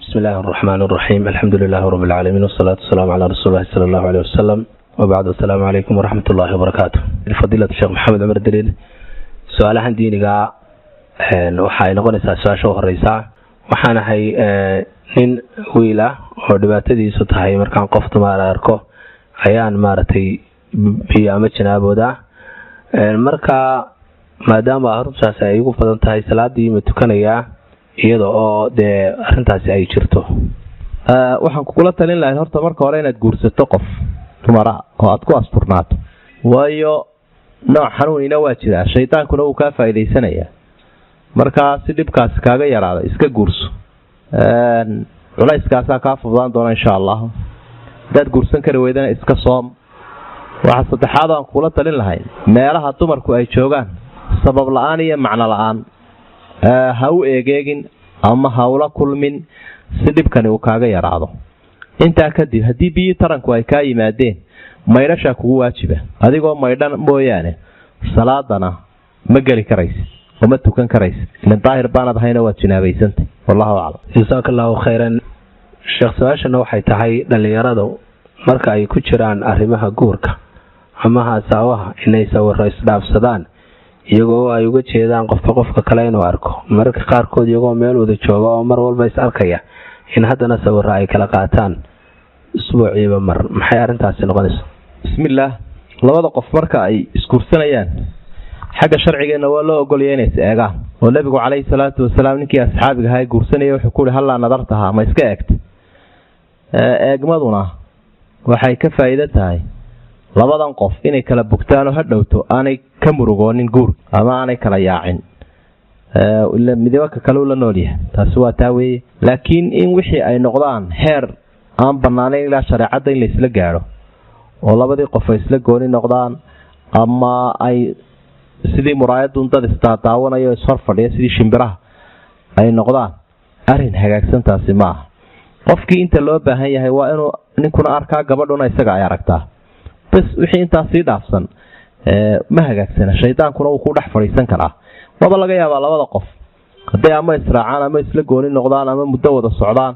بسم الله الرحمن الرحيم. الحمد لله رب العالمين والصلاة والسلام على رسول الله صلى الله عليه وسلم وبعد. السلام عليكم ورحمة الله وبركاته. فضيلة الشيخ محمد عمر دليل سؤالها دينيga waxay noqonaysaa su'aasha horeysa waxaan ahay nin wiil ah oo dhibaatadiisu tahay markaan qof dumar arko ayaan maartay biyo ama janaabooda marka maadaama arrintaas ay ugu badan tahay salaadii ma tukanayaa iyadoo oo de arrintaasi ay jirto waxaan kugula talin lahayn horta marka hore inaad guursato qof dumar oo aad ku asturnaato waayo nooc xanuunina waa jira shaydaankuna uu ka faa'iideysanaya marka si dhibkaas kaaga yaraado iska guurso culayskaas ka fududaan doona insha Allah dad guursan kara weydana iska soom waxa saddexaad aan kula talin lahayn meelaha dumarku ay joogaan sabab la'aan iyo macna la'aan ha u eegeen ama hawla kulmin si dhibkani uu kaaga yaraado inta kadib hadii biyo taranku ay ka yimaadeen maydhasha kugu waajiba adigoo maydhan mooyaane salaadana ma gali karaysid وما تكن كريس من طاهر بانad hayna waa jinaabaysantay wallahu a'lam. jazakallahu khairan. sheekh su'aashana waxay tahay dhalinyaradu marka ay ku jiraan arrimaha guurka ama haasawaha inay sawir isdhaafsadaan iyagoo ay uga jeedaan qofka kale inuu arko marka qaarkood iyagoo meel wada jooga oo mar walba is arkaya in haddana sawir ay kala qaataan usbuuciiba mar maxay arrintaasi noqonaysaa? bismillah labada qof marka ay iskuursanayaan xagga sharcigeena waa loo ogol yahay inay eegaan oo nabigu kaleey salaatu wasalaam ninkii asxaabiga hay guursanayay wuxuu ku halla nadartaha ma iska eegta eegmaduna waxay ka faa'iido tahay labadan qof inay kala bugtaan oo hadhowto aanay ka murugoonin guur ama aanay kala yaacin illa midwaka kale la noolyahay taas waa taaweey laakiin in wixii ay noqdaan heer aan banaanayn ilaa shariicada in la isla gaaro oo labadii qof ay isla gooni noqdaan ama ay sidii muraayadun dad istaataawanayo isfar fadhiya sidii shimbiraha ay noqdaan arin hagaagsan taasi ma aha qofkii inta loo baahan yahay waa inuu ninkuna arkaa gabadhuna isaga ay aragtaa bas wixii intaas sii dhaafsan ma hagaagsana shaydaankuna uu ku dhex fadhiisan karaa waba laga yaabaa labada qof haday ama israacaan ama isla gooni noqdaan ama muddo wada socdaan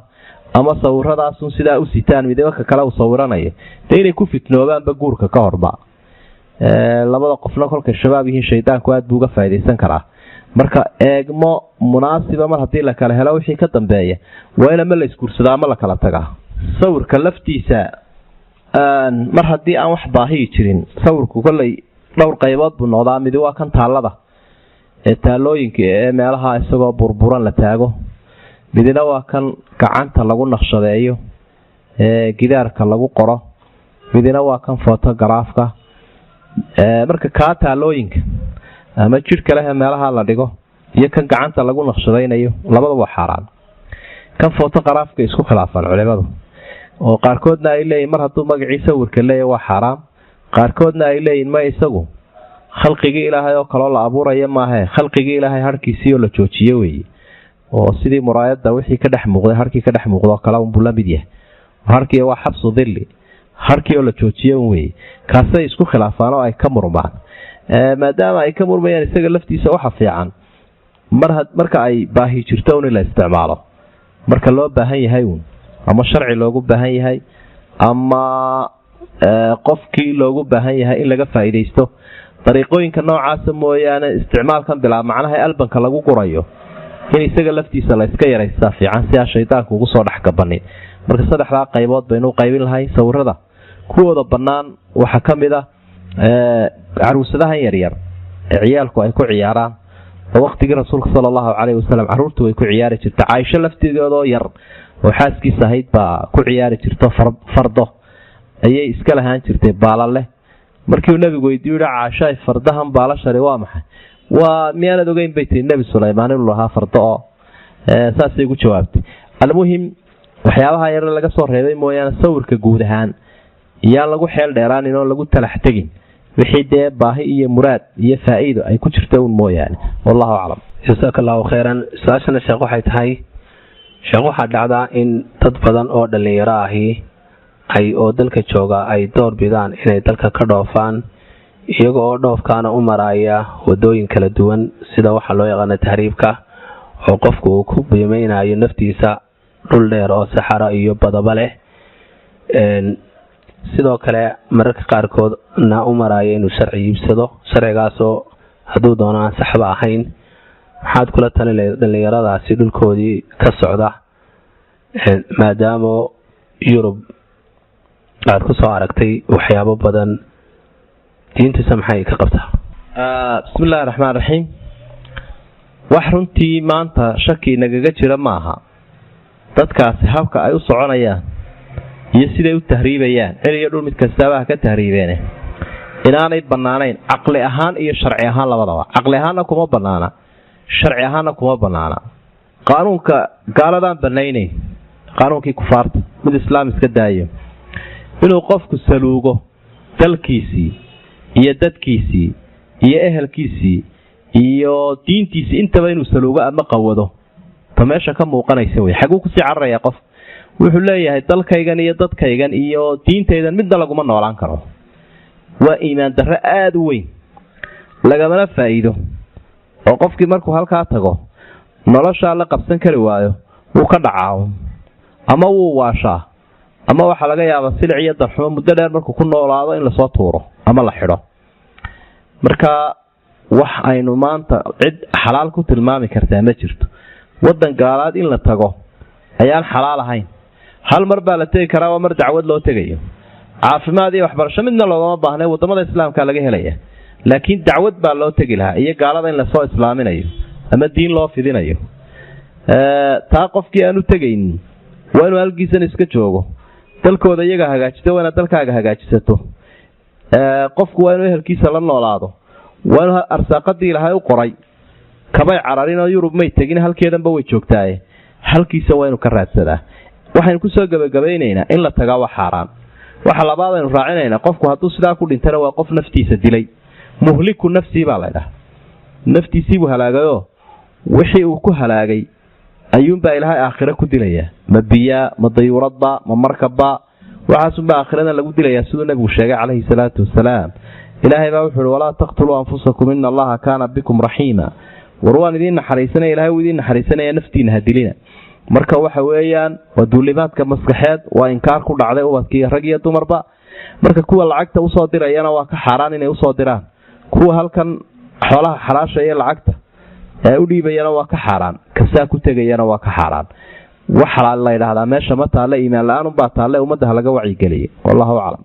ama sawiradaas sidaa u sitaan midaba kale uu sawiranayo inay ku fitnoobaanba guurka ka horba labada qofna kolka shabaab yihiin shaydaanku aad buu uga faa'iideysan karaa marka eegmo munaasiba mar hadii la kala helo wixii ka dambeeya waa in la iskuursadaa ama la kala tagaa sawirka laftiisa mar hadii aan wax baahi jirin sawirku kulay dhowr qaybood buu noqdaa mid waa kan taalada taalooyinka meelaha isagoo burburan la taago midna waa kan gacanta lagu naqshadeeyo gidaarka lagu qoro midna waa kan photograph-ka marka ka taalooyinka ama jirka leh meelaha la dhigo iyo kan gacanta lagu naqshadaynayo labadaba waa xaraan kan photograph-ka isku khilaafan culimadu oo qaarkoodna ay leeyeen mar hadduu magaciisa sawirka leeyahay waa xaraam qaarkoodna ay leeyeen ma isagu khalqigii ilaahay oo kale la abuurayo maaha khalqigii ilaahay harkiisii oo la joojiyo weeye oo sidii muraayada wixii ka dhex muuqday harkii ka dhex muuqdo kala uu bulamid yahay harkii waa xabsu dhilli harkii oo la joojiyo weey kaasay isku khilaafaan oo ay ka murmaan maadaama ay ka murmayaan isaga laftiisa waxa fiican marka ay baahi jirto in la isticmaalo marka loo baahan yahay ama sharci loogu baahan yahay ama qofkii loogu baahan yahay in laga faa'iideysto dariiqooyinka noocaas mooyaane isticmaalkan bilaa macnaha albanka lagu gurayo in isaga laftiisa la iska yareysta fiican si shaydaanku ugu soo dhaxgabanin marka saddexda qaybood baynu qaybin lahayn sawirada kuwooda banaan waxa kamid ah caruusadaha yaryar ciyaalku ay ku ciyaaraan oo waqtigii rasuulka sallallahu alayhi wasallam caruurtu way ku ciyaari jirtay Aisha laftigeeda oo yar oo xaaskiisa ahayd baa ku ciyaari jirto fardo ayay iska lahaan jirtay baalale markii nabigu weydiiyay Aisha fardahan baalashari waa maxay waa miyaanad ogeyn baytii nabi Suleymaan inuu lahaa fardo saasay ugu jawaabtay almuhim waxyaabaha yar laga soo reebay mooyaan sawirka guud ahaan yaa lagu xeel dheeraan inoo lagu talax tagin wixii dee baahi iyo muraad iyo faa'iido ay ku jirto mooyaan wallahu a'lam. jazakallahu khairan. su'aashana sheekh waxay tahay sheekh waxa dhacda in dad badan oo dhalinyaro ahi ay oo dalka jooga ay door bidaan inay dalka ka dhoofaan iyagoo oo dhoofkaana u maraya wadooyin kala duwan sida waxa loo yaqaan tahriibka oo qofku uu ku biimeynayo naftiisa dhul dheer oo saxara iyo badaba leh sidoo kale mararka qaarkoodna u maraayo inuu sharci iibsado sharcigaasoo hadduu doono aan saxba ahayn maxaad kula talin lahayd dhallinyaradaasi dhulkoodii ka socda maadaama yurub aad ku soo aragtay waxyaabo badan diintiisa maxay ka qabtaa? bismillahi raxmaan raxiim. wax runtii maanta shaki nagaga jira maaha dadkaasi habka ay u soconayaan iyo siday u tahriibayaan celiyo dhul mid kastaaba ka tahriibeene inaanay bannaanayn caqli ahaan iyo sharci ahaan labadaba. caqli ahaanna kuma bannaana, sharci ahaanna kuma bannaana. qaanuunka gaaladaan bannaynayn, qaanuunkii kufaarta mid islaam iska daayo, inuu qofku saluugo dalkiisii iyo dadkiisii iyo ehelkiisii iyo diintiisii intaba inuu saluugo ama qawado ta meesha ka muuqanaysa wey. xaguu kusii cararaya qof wuxuu leeyahay dalkaygan iyo dadkaygan iyo diintaydan midna laguma noolaan karo. waa iimaan darro aada u weyn, lagamana faa'iido. oo qofkii markuu halkaa tago noloshaa la qabsan kari waayo wuu ka dhacaa ama wuu waashaa ama waxaa laga yaabaa silic iyo darxumo muddo dheer markuu ku noolaado in lasoo tuuro ama la xidho. marka wax aynu maanta cid xalaal ku tilmaami kartaa ma jirto. waddan gaalaad in la tago ayaan xalaal ahayn. hal mar baa la tegi karaa, waa mar dacwad loo tegayo. caafimaad iyo waxbarasho midna loogama baahnay, wadamada islaamka laga helaya. laakiin dacwad baa loo tegi lahaa iyo gaalada in lasoo islaaminayo ama diin loo fidinayo. taa qofkii aan u tegaynin waa inuu halkiisan iska joogo. dalkooda iyaga hagaajito, waa inaad dalkaaga hagaajisato. qofku waa inuu ehelkiisa la noolaado, waa inuu arsaaqadii ilaahay u qoray kabay cararin oo yurub may tegin, halkeedanba way joogtaaye halkiisa waa inuu ka raadsadaa. waxaynu kusoo gabagabaynaynaa in la tagaa waa xaaraan. waxa labaad aynu raacinaynaa qofku hadduu sidaa ku dhintana waa qof naftiisa dilay. muhliku nafsii baa laydhaha, naftiisiibuu halaagayoo wixii uu ku halaagay ayuunbaa ilaahay aakhiro ku dilayaa. ma biyaa, ma dayuuradba, ma markabba, waxaasunbaa aakhirada lagu dilayaa siduu nabigu sheegay calayhi salaatu wasalaam. ilaahay baa wuxuu uhi walaa taqtuluu anfusakum ina allaha kaana bikum raxiima. war waan idiin naxariisanaya, ilahay wuu idiin naxariisanaya, naftiina ha dilina. marka waxa weeyaan waa duulimaadka maskaxeed, waa inkaar ku dhacday ubadkii rag iyo dumarba. marka kuwa lacagta usoo dirayana waa ka xaaraan inay usoo diraan. kuwa halkan xoolaha xalaashaya lacagta ee u dhiibayana waa ka xaaraan. kasaa ku tegayana waa ka xaaraan. wax xalaal la yidhaahdaa meesha ma taalle, iimaan la-aan unbaa taalle, ummadda ha laga wacyigeliyay. wallahu aclam.